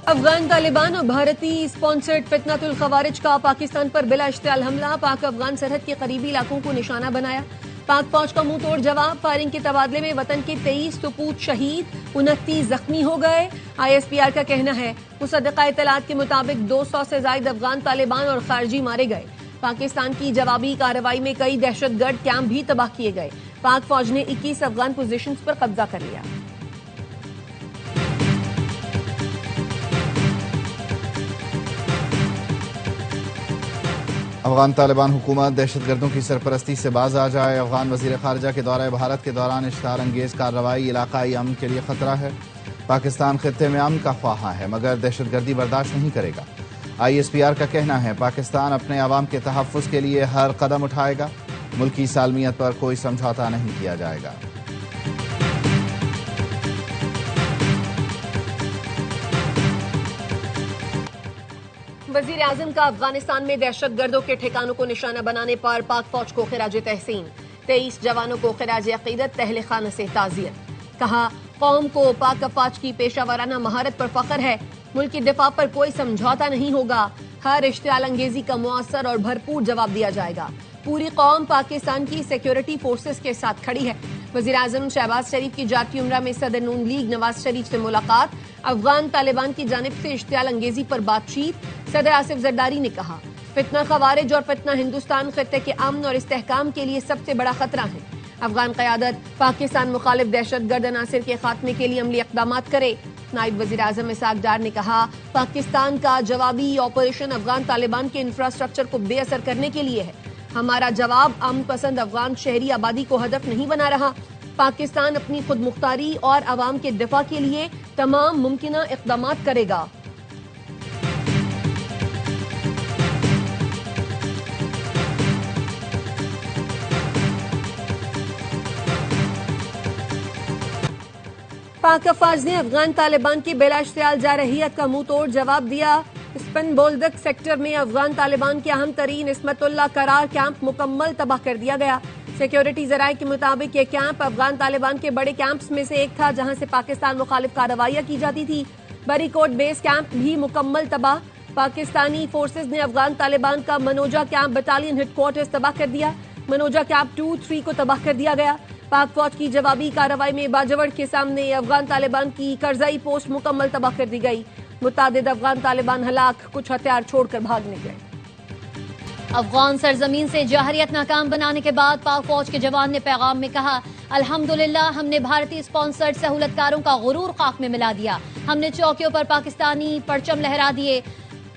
افغان طالبان اور بھارتی اسپانسرڈ فتنۃ الخوارج کا پاکستان پر بلا اشتعال حملہ، پاک افغان سرحد کے قریبی علاقوں کو نشانہ بنایا، پاک فوج کا منہ توڑ جواب، فائرنگ کے تبادلے میں وطن کے 23 سپوت شہید، 29 زخمی ہو گئے۔ ISPR کا کہنا ہے مصدقہ اطلاعات کے مطابق 200 سے زائد افغان طالبان اور خارجی مارے گئے۔ پاکستان کی جوابی کارروائی میں کئی دہشت گرد کیمپ بھی تباہ کیے گئے۔ پاک فوج نے 21 افغان پوزیشنز پر قبضہ کر لیا۔ افغان طالبان حکومت دہشت گردوں کی سرپرستی سے باز آ جائے۔ افغان وزیر خارجہ کے دورہ بھارت کے دوران اشتعال انگیز کارروائی علاقائی امن کے لیے خطرہ ہے۔ پاکستان خطے میں امن کا خواہاں ہے مگر دہشت گردی برداشت نہیں کرے گا۔ ISPR کا کہنا ہے پاکستان اپنے عوام کے تحفظ کے لیے ہر قدم اٹھائے گا، ملکی سالمیت پر کوئی سمجھوتا نہیں کیا جائے گا۔ وزیر اعظم کا افغانستان میں دہشت گردوں کے ٹھکانوں کو نشانہ بنانے پر پاک فوج کو خراج تحسین، 23 جوانوں کو خراج عقیدت، اہل خانہ سے تعزیت۔ کہا قوم کو پاک افواج کی پیشہ ورانہ مہارت پر فخر ہے، ملک کی دفاع پر کوئی سمجھوتا نہیں ہوگا، ہر اشتعال انگیزی کا مؤثر اور بھرپور جواب دیا جائے گا۔ پوری قوم پاکستان کی سیکیورٹی فورسز کے ساتھ کھڑی ہے۔ وزیر اعظم شہباز شریف کی جاتی عمرہ میں صدر نون لیگ نواز شریف سے ملاقات، افغان طالبان کی جانب سے اشتعال انگیزی پر بات چیت۔ صدر آصف زرداری نے کہا فتنہ خوارج اور فتنہ ہندوستان خطے کے امن اور استحکام کے لیے سب سے بڑا خطرہ ہے۔ افغان قیادت پاکستان مخالف دہشت گرد عناصر کے خاتمے کے لیے عملی اقدامات کرے۔ نائب وزیر اعظم اسحاق ڈار نے کہا پاکستان کا جوابی آپریشن افغان طالبان کے انفراسٹرکچر کو بے اثر کرنے کے لیے ہے۔ ہمارا جواب امن پسند افغان شہری آبادی کو ہدف نہیں بنا رہا۔ پاکستان اپنی خود مختاری اور عوام کے دفاع کے لیے تمام ممکنہ اقدامات کرے گا۔ پاک افواج نے افغان طالبان کی بلا اشتعال جارحیت کا منہ توڑ جواب دیا۔ اسپن بولدک سیکٹر میں افغان طالبان کے اہم ترین عصمت اللہ قرار کیمپ مکمل تباہ کر دیا گیا۔ سیکیورٹی ذرائع کے مطابق یہ کیمپ افغان طالبان کے بڑے کیمپس میں سے ایک تھا جہاں سے پاکستان مخالف کارروائیاں کی جاتی تھی۔ بری کوٹ بیس کیمپ بھی مکمل تباہ۔ پاکستانی فورسز نے افغان طالبان کا منوجا کیمپ بٹالین ہیڈ کوارٹرز تباہ کر دیا۔ منوجا کیمپ 2-3 کو تباہ کر دیا گیا۔ پاک فوج کی جوابی کارروائی میں باجوڑ کے سامنے افغان طالبان کی کرزئی پوسٹ مکمل تباہ کر دی گئی۔ متعدد افغان طالبان ہلاک، کچھ ہتھیار چھوڑ کر بھاگ نکلے۔ افغان سرزمین سے جارحیت ناکام بنانے کے بعد پاک فوج کے جوان نے پیغام میں کہا الحمدللہ ہم نے بھارتی اسپانسرڈ سہولت کاروں کا غرور خاک میں ملا دیا۔ ہم نے چوکیوں پر پاکستانی پرچم لہرا دیے۔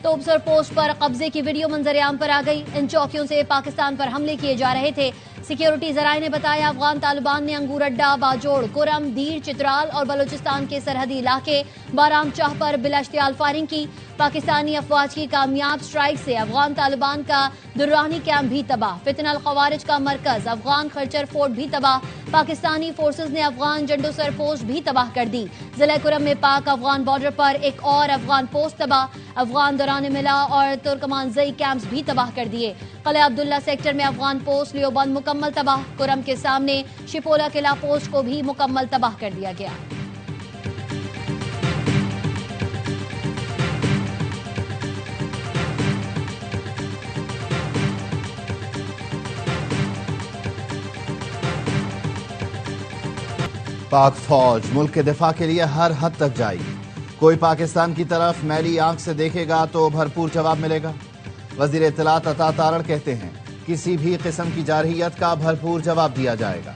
توبسر پوسٹ پر قبضے کی ویڈیو منظر عام پر آ گئی۔ ان چوکیوں سے پاکستان پر حملے کیے جا رہے تھے۔ سیکیورٹی ذرائع نے بتایا افغان طالبان نے انگور اڈا، باجوڑ، کرم، دیر، چترال اور بلوچستان کے سرحدی علاقے بارام چاہ پر بلا اشتعال فائرنگ کی۔ پاکستانی افواج کی کامیاب سٹرائک سے افغان طالبان کا درانی کیمپ بھی تباہ، فتنہ الخوارج کا مرکز افغان خرچر فورٹ بھی تباہ۔ پاکستانی فورسز نے افغان جنڈوسر پوسٹ بھی تباہ کر دی۔ ضلع کرم میں پاک افغان بارڈر پر ایک اور افغان پوسٹ تباہ، افغان دوران ملا اور ترکمان زئی کیمپس بھی تباہ کر دیے۔ قلعہ عبداللہ سیکٹر میں افغان پوسٹ لیوبند مکمل تباہ، کرم کے سامنے شپولا قلعہ پوسٹ کو بھی مکمل تباہ کر دیا گیا۔ پاک فوج ملک کے دفاع کے لیے ہر حد تک جائے گی۔ کوئی پاکستان کی طرف میلی آنکھ سے دیکھے گا تو بھرپور جواب ملے گا۔ وزیر اطلاعات عطا تارڑ کہتے ہیں کسی بھی قسم کی جارحیت کا بھرپور جواب دیا جائے گا۔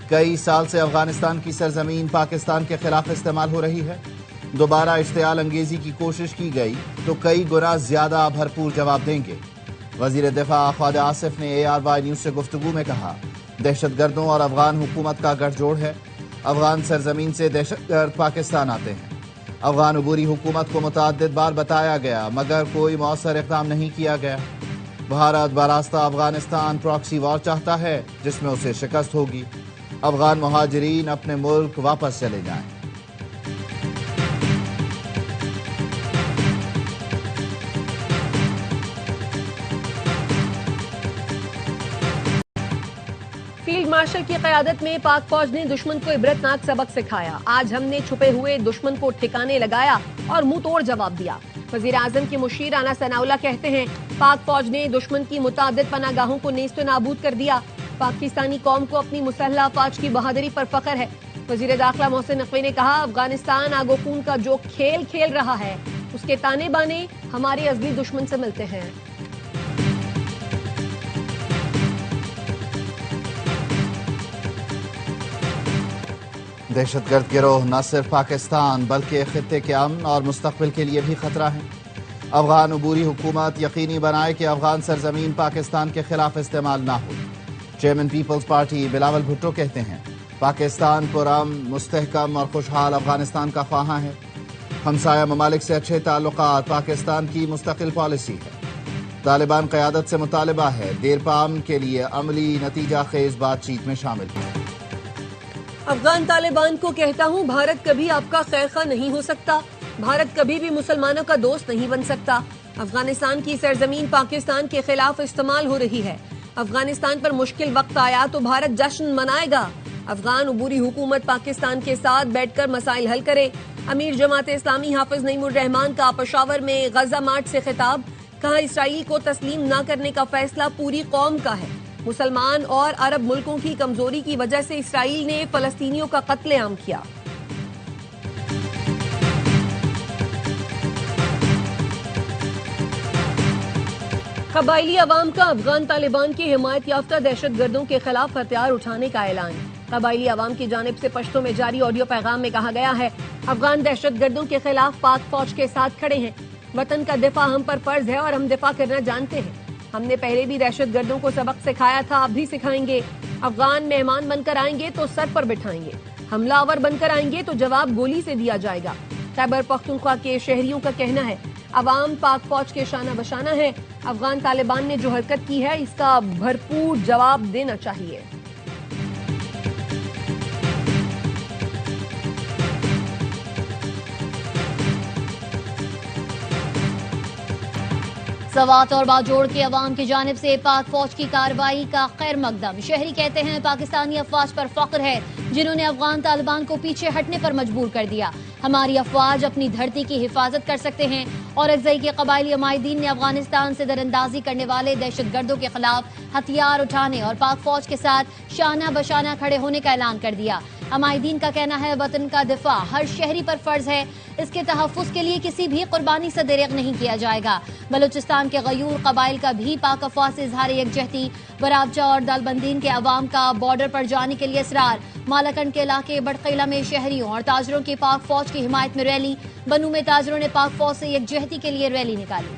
کئی سال سے افغانستان کی سرزمین پاکستان کے خلاف استعمال ہو رہی ہے۔ دوبارہ اشتعال انگیزی کی کوشش کی گئی تو کئی گنا زیادہ بھرپور جواب دیں گے۔ وزیر دفاع خواجہ آصف نے ARY نیوز سے گفتگو میں کہا دہشت گردوں اور افغان حکومت کا گٹھ جوڑ ہے۔ افغان سرزمین سے دہشت گرد پاکستان آتے ہیں۔ افغان عبوری حکومت کو متعدد بار بتایا گیا مگر کوئی مؤثر اقدام نہیں کیا گیا۔ بھارت براستہ افغانستان پراکسی وار چاہتا ہے جس میں اسے شکست ہوگی۔ افغان مہاجرین اپنے ملک واپس چلے جائیں۔ فیلڈ ماشر کی قیادت میں پاک فوج نے دشمن کو عبرتناک سبق سکھایا. آج ہم نے چھپے ہوئے دشمن کو ٹھکانے لگایا اور منہ توڑ جواب دیا. وزیر اعظم کے مشیر رانا ثناءاللہ کہتے ہیں پاک فوج نے دشمن کی متعدد پناہ گاہوں کو نیست و نابود کر دیا. پاکستانی قوم کو اپنی مسلح افواج کی بہادری پر فخر ہے. وزیر داخلہ محسن نقوی نے کہا افغانستان آگ و خون کا جو کھیل کھیل رہا ہے اس کے تانے بانے ہمارے ازلی دشمن سے ملتے ہیں. دہشت گرد گروہ نہ صرف پاکستان بلکہ خطے کے امن اور مستقبل کے لیے بھی خطرہ ہے. افغان عبوری حکومت یقینی بنائے کہ افغان سرزمین پاکستان کے خلاف استعمال نہ ہو. Chairman peoples party Bilawal Bhutto کہتے ہیں پاکستان پرامن مستحکم اور خوشحال افغانستان کا خواہاں ہے. ہمسایہ ممالک سے اچھے تعلقات پاکستان کی مستقل پالیسی ہے. طالبان قیادت سے مطالبہ ہے دیرپا امن کے لیے عملی نتیجہ خیز بات چیت میں شامل ہو. افغان طالبان کو کہتا ہوں بھارت کبھی آپ کا خیر خواہ نہیں ہو سکتا. بھارت کبھی بھی مسلمانوں کا دوست نہیں بن سکتا. افغانستان کی سرزمین پاکستان کے خلاف استعمال ہو رہی ہے. افغانستان پر مشکل وقت آیا تو بھارت جشن منائے گا. افغان عبوری حکومت پاکستان کے ساتھ بیٹھ کر مسائل حل کرے. امیر جماعت اسلامی حافظ نعیم الرحمان کا پشاور میں غزہ مارچ سے خطاب. کہا اسرائیل کو تسلیم نہ کرنے کا فیصلہ پوری قوم کا ہے. مسلمان اور عرب ملکوں کی کمزوری کی وجہ سے اسرائیل نے فلسطینیوں کا قتل عام کیا. قبائلی عوام کا افغان طالبان کی حمایت یافتہ دہشت گردوں کے خلاف ہتھیار اٹھانے کا اعلان. قبائلی عوام کی جانب سے پشتو میں جاری آڈیو پیغام میں کہا گیا ہے افغان دہشت گردوں کے خلاف پاک فوج کے ساتھ کھڑے ہیں. وطن کا دفاع ہم پر فرض ہے اور ہم دفاع کرنا جانتے ہیں. ہم نے پہلے بھی دہشت گردوں کو سبق سکھایا تھا، اب بھی سکھائیں گے. افغان مہمان بن کر آئیں گے تو سر پر بٹھائیں گے. حملہ آور بن کر آئیں گے تو جواب گولی سے دیا جائے گا. خیبر پختونخوا کے شہریوں کا کہنا ہے عوام پاک فوج کے شانہ بشانہ ہے. افغان طالبان نے جو حرکت کی ہے اس کا بھرپور جواب دینا چاہیے. سوات اور باجوڑ کے عوام کی جانب سے پاک فوج کی کارروائی کا خیر مقدم. شہری کہتے ہیں پاکستانی افواج پر فخر ہے جنہوں نے افغان طالبان کو پیچھے ہٹنے پر مجبور کر دیا. ہماری افواج اپنی دھرتی کی حفاظت کر سکتے ہیں. اور اکزئی کے قبائلی عمائدین نے افغانستان سے دراندازی کرنے والے دہشت گردوں کے خلاف ہتھیار اٹھانے اور پاک فوج کے ساتھ شانہ بشانہ کھڑے ہونے کا اعلان کر دیا. عمائدین کا کہنا ہے وطن کا دفاع ہر شہری پر فرض ہے. اس کے تحفظ کے لیے کسی بھی قربانی سے دریغ نہیں کیا جائے گا. بلوچستان کے غیور قبائل کا بھی پاک افواج سے اظہار یکجہتی. برابچہ اور دالبندین کے عوام کا بارڈر پر جانے کے لیے اصرار. مالاکنڈ کے علاقے بڑقیلہ میں شہریوں اور تاجروں کی پاک فوج کی حمایت میں ریلی. بنو میں تاجروں نے پاک فوج سے یکجہتی کے لیے ریلی نکالی.